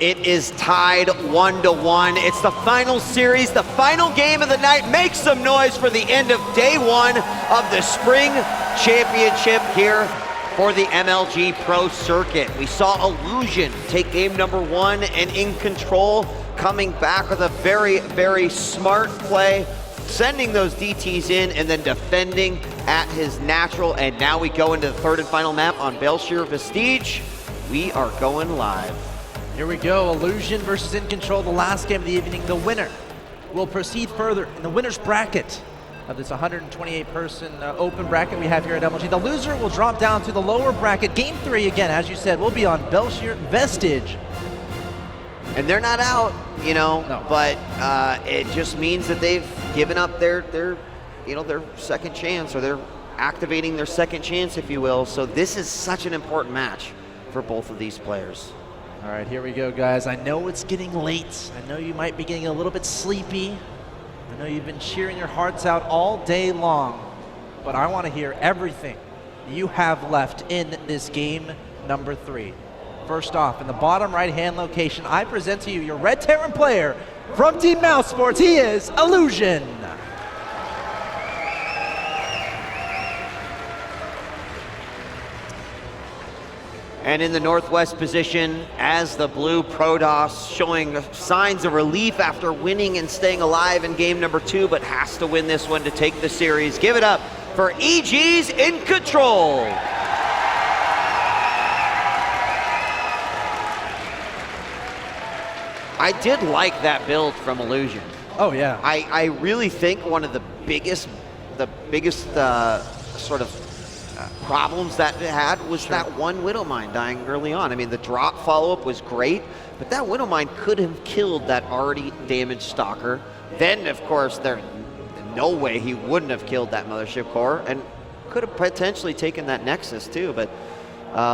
It is tied 1-1. It's the final series, the final game of the night. Make some noise for the end of day one of the Spring Championship here for the MLG Pro Circuit. We saw Illusion take game number one, and InControl coming back with a very, very smart play, sending those DTs in and then defending at his natural. And now we go into the third and final map on Belshir Vestige. We are going live. Here we go, Illusion versus InControl, the last game of the evening. The winner will proceed further in the winner's bracket of this 128-person open bracket we have here at MLG. The loser will drop down to the lower bracket. Game 3, again, as you said, will be on Belshir Vestige. And they're not out, you know, no. But it just means that they've given up their second chance, or they're activating their second chance, if you will. So this is such an important match for both of these players. All right, here we go, guys. I know it's getting late. I know you might be getting a little bit sleepy. I know you've been cheering your hearts out all day long, but I want to hear everything you have left in this game number 3. First off, in the bottom right-hand location, I present to you your Red Terran player from Team Mouse Sports. He is Illusion. And in the northwest position, as the blue Protoss, showing signs of relief after winning and staying alive in game number 2, but has to win this one to take the series. Give it up for EG's InControl. I did like that build from Illusion. Oh yeah. I really think one of the biggest sort of problems that it had was that one Widow Mine dying early on. I mean, the drop follow-up was great, but that Widow Mine could have killed that already damaged Stalker. Then, of course, there's no way he wouldn't have killed that Mothership Core, and could have potentially taken that Nexus too, but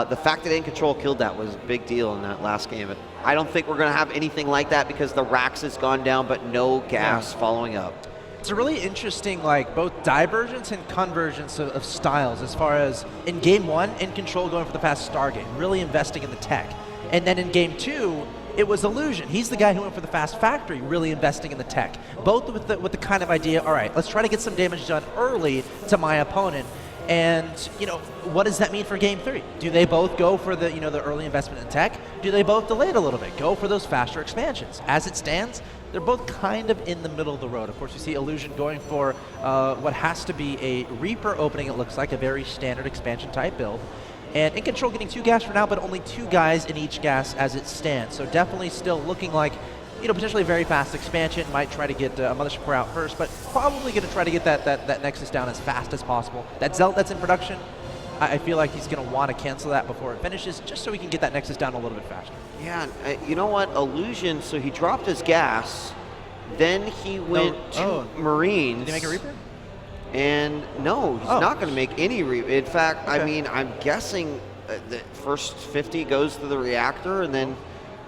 the fact that InControl killed that was a big deal in that last game. I don't think we're going to have anything like that because the Rax has gone down, but no gas following up. It's a really interesting, like, both divergence and convergence of styles, as far as in game 1, InControl going for the fast Stargate, really investing in the tech. And then in game 2, it was Illusion. He's the guy who went for the fast factory, really investing in the tech. Both with the kind of idea, all right, let's try to get some damage done early to my opponent. And, you know, what does that mean for game 3? Do they both go for the, the early investment in tech? Do they both delay it a little bit, go for those faster expansions? As it stands, they're both kind of in the middle of the road. Of course, you see Illusion going for what has to be a Reaper opening, it looks like, a very standard expansion type build. And InControl getting 2 gas for now, but only 2 guys in each gas as it stands. So definitely still looking like, potentially a very fast expansion. Might try to get a Mothership Core out first, but probably going to try to get that Nexus down as fast as possible. That Zealot that's in production, I feel like he's going to want to cancel that before it finishes, just so he can get that Nexus down a little bit faster. Yeah, you know what? Illusion, so he dropped his gas, then he went to Marines. Did he make a Reaper? And no, he's not going to make any Reaper. In fact, I mean, I'm guessing the first 50 goes to the reactor, and then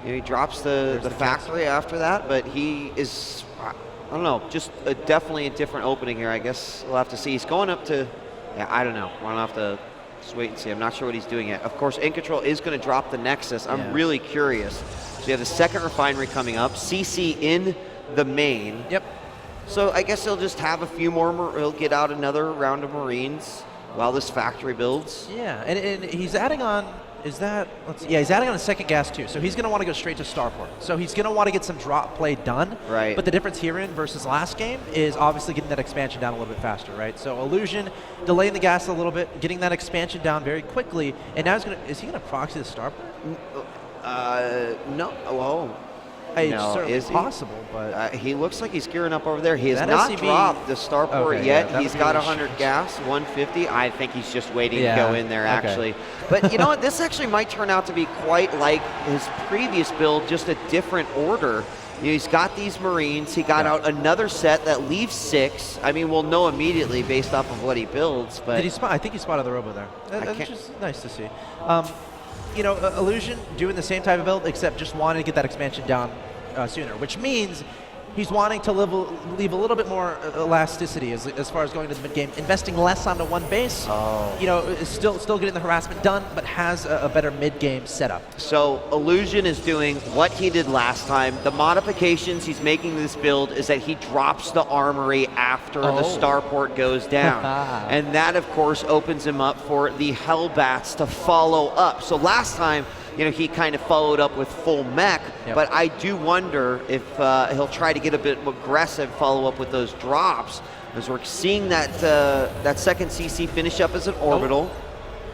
he drops the factory after that, but he is, I don't know, just definitely a different opening here. I guess we'll have to see. He's going up to, I don't know. We'll have to just wait and see. I'm not sure what he's doing yet. Of course, InControl is going to drop the Nexus. I'm really curious. So you have the second refinery coming up, CC in the main. Yep. So I guess he'll just have a few more, he'll get out another round of Marines while this factory builds. Yeah, and he's adding on, he's adding on a second gas too. So he's going to want to go straight to Starport. So he's going to want to get some drop play done. Right. But the difference herein versus last game is obviously getting that expansion down a little bit faster, right? So Illusion delaying the gas a little bit, getting that expansion down very quickly, and now is he going to proxy the Starport? No. Whoa. No, it's possible, but he looks like he's gearing up over there. He has not dropped the Starport yet. He's got 100 gas, 150. I think he's just waiting to go in there, actually. But you know what? This actually might turn out to be quite like his previous build, just a different order. He's got these Marines. He got out another set that leaves 6. I mean, we'll know immediately based off of what he builds. But did he spot? I think he spotted the Robo there. That's just nice to see. Illusion doing the same type of build, except just wanting to get that expansion down sooner, which means he's wanting to leave a little bit more elasticity as far as going to the mid game, investing less onto one base. You know, is still getting the harassment done, but has a better mid game setup. So Illusion is doing what he did last time. The modifications he's making to this build is that he drops the armory after the starport goes down. And that, of course, opens him up for the Hellbats to follow up. So last time, you know, he kind of followed up with full mech, but I do wonder if he'll try to get a bit aggressive, follow up with those drops, as we're seeing that that second CC finish up as an orbital.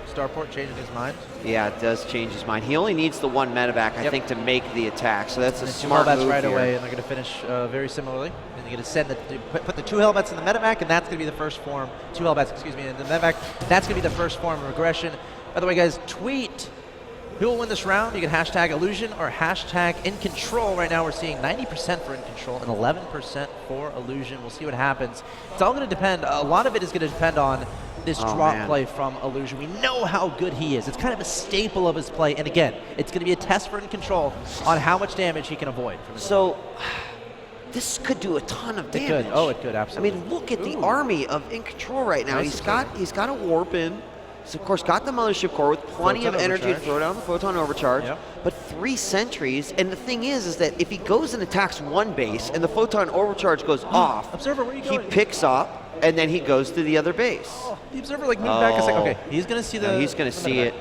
Starport changing his mind. Yeah, it does change his mind. He only needs the one medevac, I think, to make the attack, so that's a smart move right here. away, and they're going to finish very similarly. And they're going to send put the 2 Hellbats in the medevac, and that's going to be the first form. 2 Hellbats, excuse me, in the medevac. That's going to be the first form of aggression. By the way, guys, tweet who will win this round. You can hashtag Illusion or hashtag InControl. Right now we're seeing 90% for InControl and 11% for Illusion. We'll see what happens. It's all going to depend. A lot of it is going to depend on this drop play from Illusion. We know how good he is. It's kind of a staple of his play. And again, it's going to be a test for InControl on how much damage he can avoid. So this could do a ton of damage. It could. Oh, it could, absolutely. I mean, look at the army of InControl right now. He's got a warp in. He's, of course, got the mothership core with plenty of energy to throw down the photon overcharge, but 3 sentries. And the thing is that if he goes and attacks one base and the photon overcharge goes off, Observer, where are you going? He picks up and then he goes to the other base. The Observer like moved back a second. Okay, he's going to see the. No, he's going to see it,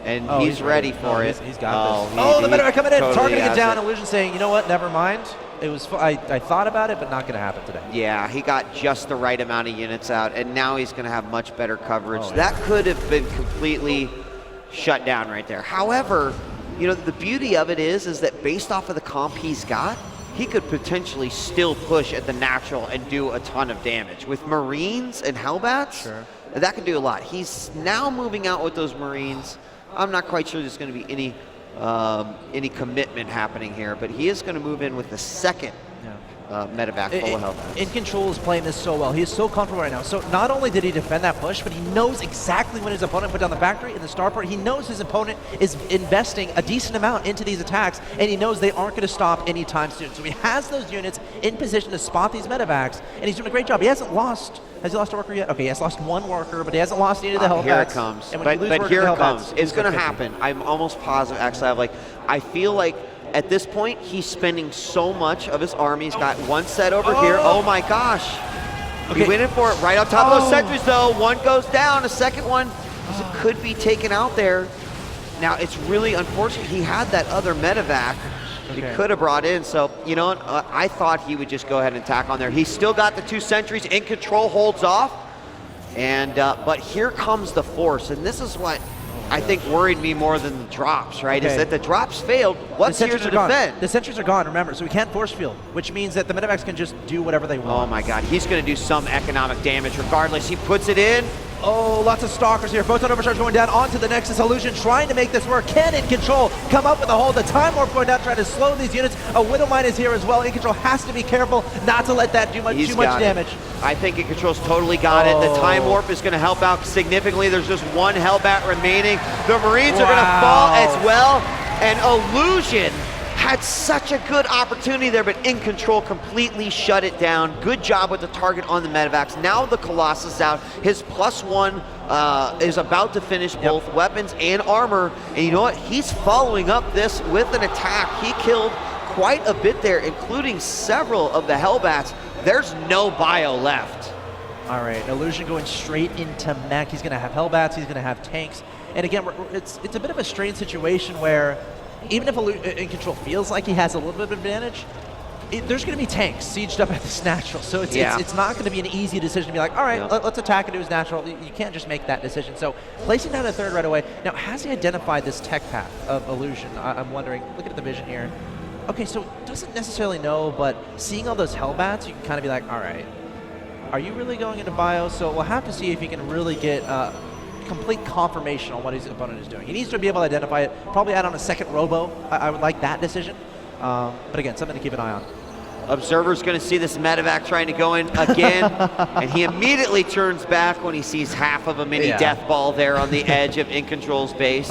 and he's ready for it. He's got this. The medevac coming in, targeting it down. Illusion saying, you know what? Never mind. It was. I thought about it, but not going to happen today. Yeah, he got just the right amount of units out, and now he's going to have much better coverage. That could have been completely shut down right there. However, you know, the beauty of it is that based off of the comp he's got, he could potentially still push at the natural and do a ton of damage. With Marines and Hellbats, that could do a lot. He's now moving out with those Marines. I'm not quite sure there's going to be any commitment happening here, but he is going to move in with the second medevac full of health. InControl is playing this so well. He is so comfortable right now. So not only did he defend that push, but he knows exactly when his opponent put down the factory in the starport. He knows his opponent is investing a decent amount into these attacks, and he knows they aren't going to stop anytime soon. So he has those units in position to spot these medevacs, and he's doing a great job. He hasn't lost. Has he lost a worker yet? Okay, he has lost 1 worker, but he hasn't lost any of the Hellbats. Here it comes. But here it comes. It's going to happen. I'm almost positive. Actually, I feel like at this point, he's spending so much of his army. He's got 1 set over here. Oh my gosh. He went in for it right on top of those sentries, though. 1 goes down. A second one could be taken out there. Now, it's really unfortunate. He had that other medevac he could have brought in. So, you know, I thought he would just go ahead and attack on there. He's still got the 2 sentries. InControl holds off. And but here comes the force. And this is what I think worried me more than the drops, right? Is that the drops failed. What's here to defend? The sentries are gone, remember, so we can't force field, which means that the medevacs can just do whatever they want. Oh my god, he's going to do some economic damage regardless. He puts it in. Oh, lots of stalkers here. Photon overcharge going down onto the Nexus. Illusion trying to make this work. Can InControl come up with a hold? The Time Warp going down trying to slow these units. A Widow Mine is here as well. InControl has to be careful not to let that do too much damage. I think InControl's totally got it. The Time Warp is going to help out significantly. There's just 1 Hellbat remaining. The Marines are going to fall as well. And Illusion had such a good opportunity there, but InControl completely shut it down. Good job with the target on the medevacs. Now the Colossus out. His +1 is about to finish both weapons and armor. And you know what? He's following up this with an attack. He killed quite a bit there, including several of the Hellbats. There's no bio left. All right, Illusion going straight into mech. He's going to have Hellbats. He's going to have tanks. And again, it's a bit of a strange situation where even if InControl feels like he has a little bit of advantage, there's going to be tanks sieged up at this natural. So it's not going to be an easy decision to be like, all right, let's attack and do his natural. You can't just make that decision. So placing down a 3rd right away. Now, has he identified this tech path of Illusion? I'm wondering, look at the vision here. Okay, so doesn't necessarily know, but seeing all those Hellbats, you can kind of be like, all right, are you really going into bio? So we'll have to see if he can really get complete confirmation on what his opponent is doing. He needs to be able to identify it, probably add on a 2nd robo. I would like that decision. But again, something to keep an eye on. Observer's going to see this medevac trying to go in again, and he immediately turns back when he sees half of a mini death ball there on the edge of InControl's base.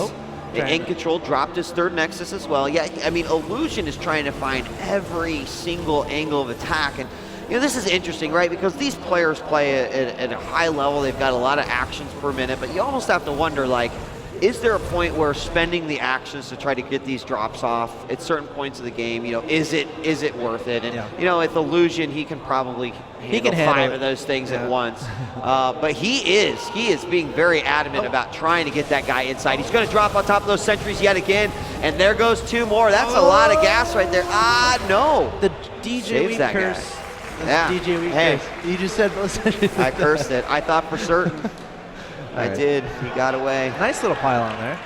InControl dropped his third Nexus as well. Yeah, I mean, Illusion is trying to find every single angle of attack. And, you know, this is interesting, right? Because these players play at a high level. They've got a lot of actions per minute. But you almost have to wonder, like, is there a point where spending the actions to try to get these drops off at certain points of the game, you know, is it worth it? And, you know, with Illusion, he can probably handle 5 of those things at once. But he is being very adamant about trying to get that guy inside. He's going to drop on top of those sentries yet again, and there goes 2 more. That's a lot of gas right there. No. The DJ Weak curse. Yeah. DJ Weak curse. You just said those sentries. I cursed it. I thought for certain. I did. He got away. Nice little pylon there.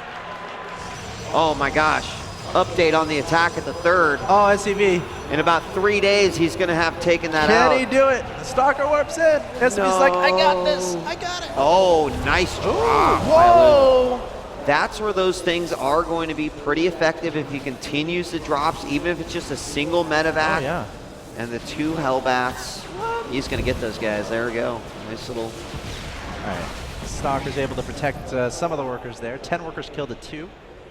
Oh my gosh. Update on the attack at the third. Oh, SCV. In about 3 days, he's going to have taken that out. Can he do it? The Stalker warps in. SCV's like, I got this. I got it. Oh, nice drop. Whoa. That's where those things are going to be pretty effective if he continues the drops, even if it's just a single medevac. Oh, yeah. And the 2 Hellbats. He's going to get those guys. There we go. Nice little... All right. Stalker's able to protect some of the workers there. 10 workers killed at 2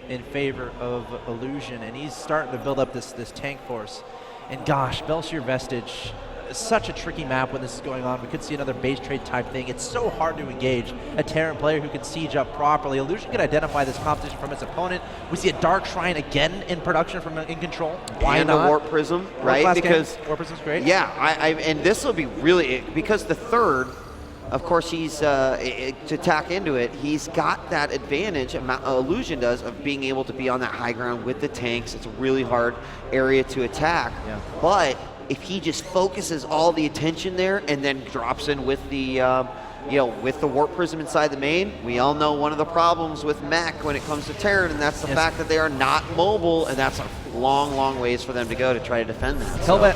in favor of Illusion, and he's starting to build up this tank force. And gosh, Belshir Vestige, such a tricky map when this is going on. We could see another base trade type thing. It's so hard to engage a Terran player who can siege up properly. Illusion can identify this competition from its opponent. We see a Dark Shrine again in production from InControl. Why and not? a Warp Prism, right? Because Warp Prism's great. Yeah, and this will be really, because the third, of course, he's to tack into it. He's got that advantage, Illusion does, of being able to be on that high ground with the tanks. It's a really hard area to attack. Yeah. But if he just focuses all the attention there and then drops in with the, with the Warp Prism inside the main, we all know one of the problems with mech when it comes to Terran, and that's the fact that they are not mobile, and that's a long ways for them to go to try to defend that. Hellbat,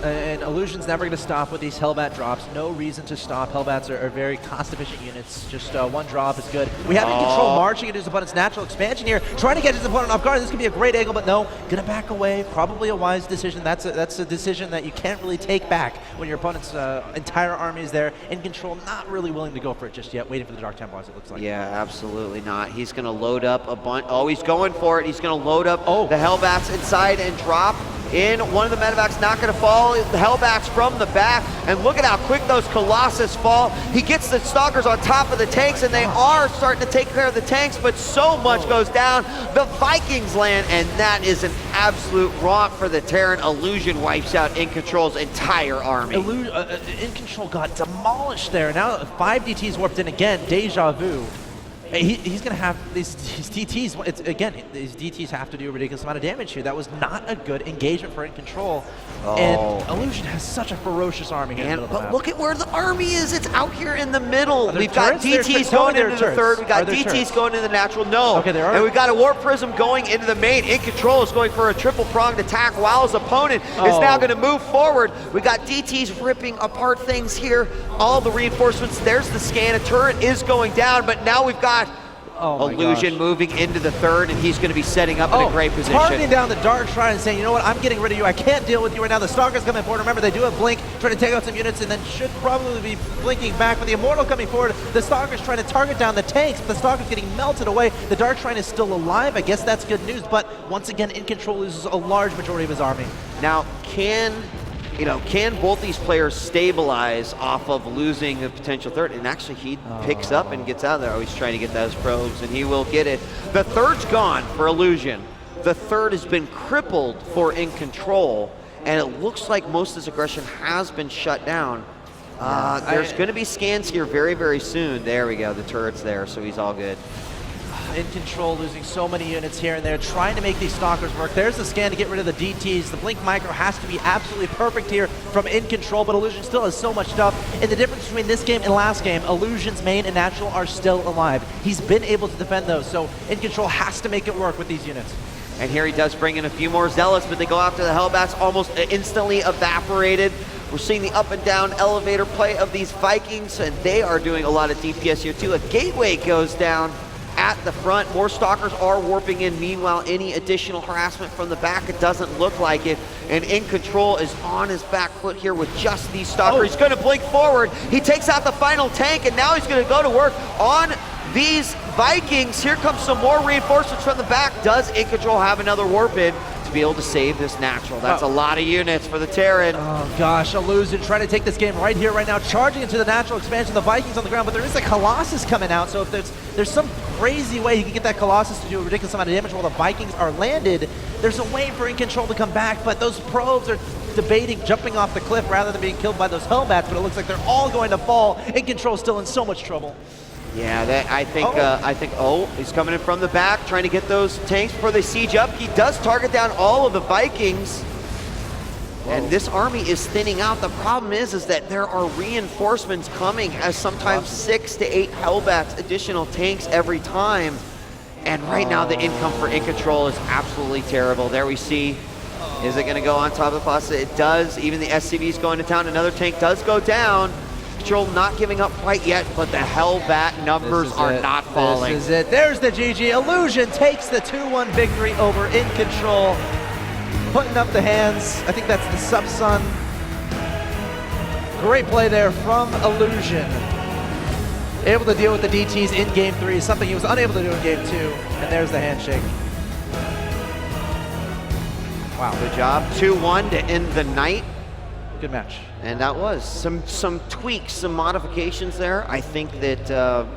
and Illusion's never going to stop with these Hellbat drops. No reason to stop. Hellbats are very cost-efficient units. Just 1 drop is good. We have InControl marching into his opponent's natural expansion here, trying to get his opponent off guard. This could be a great angle, but no, going to back away. Probably a wise decision. That's a decision that you can't really take back when your opponent's entire army is there. InControl not really willing to go for it just yet, waiting for the Dark Templars, it looks like. Yeah, absolutely not. He's going to load up a bunch. Oh, he's going for it. He's going to load up the Hellbats inside and drop in. One of the medevacs not going to fall. The Hellbats from the back, and look at how quick those Colossus fall. He gets the Stalkers on top of the tanks, and they are starting to take care of the tanks, but so much goes down. The Vikings land, and that is an absolute romp for the Terran. Illusion wipes out InControl's entire army. InControl got demolished there. Now 5 DTs warped in again. Deja vu. He's going to have these DTs. Again, these DTs have to do a ridiculous amount of damage here. That was not a good engagement for InControl. And Illusion has such a ferocious army here. But look at where the army is. It's out here in the middle. We've got DTs going into the third. We've got DTs going into the natural. No. Okay, there are. And we've got a Warp Prism going into the main. InControl is going for a triple-pronged attack while his opponent is now going to move forward. We've got DTs ripping apart things here. All the reinforcements. There's the scan. A turret is going down, but now we've got Illusion moving into the third, and he's going to be setting up in a great position. Targeting down the Dark Shrine and saying, you know what, I'm getting rid of you. I can't deal with you right now. The Stalker's coming forward. Remember, they do have Blink, trying to take out some units, and then should probably be blinking back. But the Immortal coming forward, the Stalker's trying to target down the tanks, but the Stalker's getting melted away. The Dark Shrine is still alive. I guess that's good news, but once again, InControl loses a large majority of his army. Now, can both these players stabilize off of losing a potential third? And actually, he picks up and gets out of there. Oh, he's trying to get those probes, and he will get it. The third's gone for Illusion. The third has been crippled for InControl, and it looks like most of his aggression has been shut down. There's going to be scans here very soon. There we go. The turret's there, so he's all good. InControl losing so many units here and there, trying to make these Stalkers work. There's the scan to get rid of the DTs. The Blink Micro has to be absolutely perfect here from InControl, but Illusion still has so much stuff. And the difference between this game and last game, Illusion's main and natural are still alive. He's been able to defend those, so InControl has to make it work with these units. And here he does bring in a few more Zealots, but they go after the Hellbats, almost instantly evaporated. We're seeing the up and down elevator play of these Vikings, and they are doing a lot of DPS here too. A gateway goes down at the front. More Stalkers are warping in. Meanwhile, any additional harassment from the back, it doesn't look like it. And InControl is on his back foot here with just these Stalkers. He's going to blink forward. He takes out the final tank, and now he's going to go to work on these Vikings, here comes some more reinforcements from the back. Does InControl have another warp in to be able to save this natural? That's a lot of units for the Terran. Oh gosh, Illusion trying to take this game right here, right now, charging into the natural expansion. The Vikings on the ground, but there is a Colossus coming out, so if there's some crazy way he can get that Colossus to do a ridiculous amount of damage while the Vikings are landed, there's a way for InControl to come back, but those probes are debating jumping off the cliff rather than being killed by those Hellbats, but it looks like they're all going to fall. InControl's still in so much trouble. Yeah, I think, he's coming in from the back, trying to get those tanks before they siege up. He does target down all of the Vikings. And this army is thinning out. The problem is that there are reinforcements coming as sometimes 6 to 8 Hellbats additional tanks every time. And right now the income for InControl is absolutely terrible. There we see, is it gonna go on top of the Colossus? It does, even the SCV is going to town. Another tank does go down. InControl not giving up quite yet, but the Hellbat numbers are not falling. This is it, there's the GG. Illusion takes the 2-1 victory over InControl. Putting up the hands, I think that's the Sub-Sun. Great play there from Illusion. Able to deal with the DTs in Game 3, something he was unable to do in Game 2. And there's the handshake. Wow, good job. 2-1 to end the night. Good match. And that was some tweaks, some modifications there. I think that,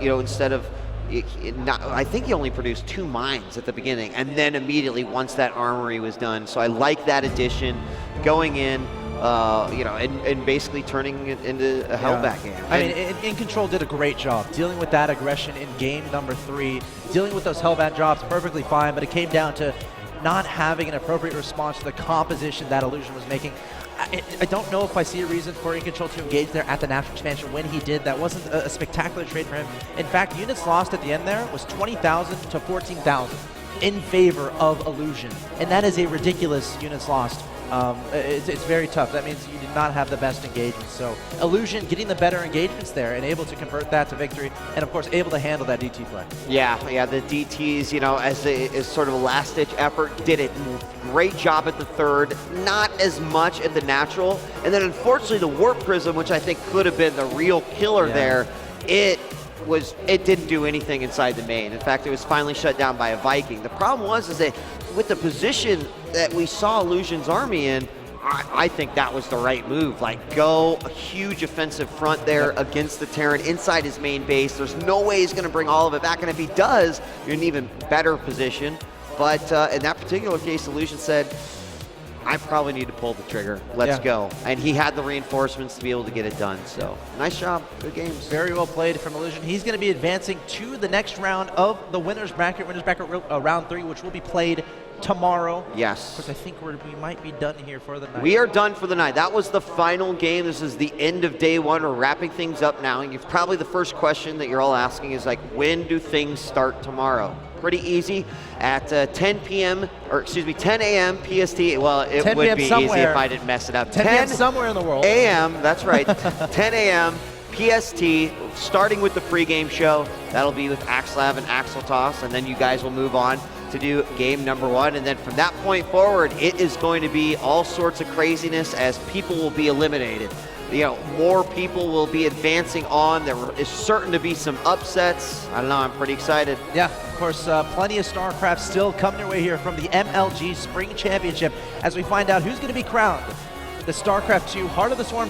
instead of, I think he only produced 2 mines at the beginning, and then immediately once that armory was done. So I like that addition, going in, and basically turning it into a Hellbat game. I mean, InControl did a great job dealing with that aggression in game number 3, dealing with those Hellbat drops perfectly fine, but it came down to not having an appropriate response to the composition that Illusion was making. I don't know if I see a reason for InControl to engage there at the natural expansion when he did. That wasn't a spectacular trade for him. In fact, units lost at the end there was 20,000 to 14,000 in favor of Illusion. And that is a ridiculous units lost. It's very tough. That means you did not have the best engagement. So Illusion getting the better engagements there and able to convert that to victory, and of course able to handle that DT play. Yeah, the DTs, as sort of a last-ditch effort, did a great job at the third, not as much at the natural, and then unfortunately the Warp Prism, which I think could have been the real killer there, it didn't do anything inside the main. In fact, it was finally shut down by a Viking. The problem was that with the position that we saw Illusion's army in, I think that was the right move. Like, go a huge offensive front there against the Terran inside his main base. There's no way he's going to bring all of it back, and if he does, you're in an even better position. But in that particular case, Illusion said, I probably need to pull the trigger. Let's go. And he had the reinforcements to be able to get it done. So nice job. Good games. Very well played from Illusion. He's going to be advancing to the next round of the winner's bracket round 3, which will be played tomorrow. Yes. Of course, I think we might be done here for the night. We are done for the night. That was the final game. This is the end of day 1. We're wrapping things up now. And probably the first question that you're all asking is like, when do things start tomorrow? Pretty easy. At 10 a.m. PST. Well, it would be easy if I didn't mess it up. 10 p.m. somewhere in the world. a.m. That's right. 10 a.m. PST, starting with the pregame show. That'll be with Axelab and Axel Toss, and then you guys will move on to do game number 1. And then from that point forward, it is going to be all sorts of craziness as people will be eliminated. More people will be advancing on. There is certain to be some upsets. I don't know, I'm pretty excited. Yeah, of course, plenty of StarCraft still coming your way here from the MLG Spring Championship as we find out who's going to be crowned the StarCraft 2 Heart of the Swarm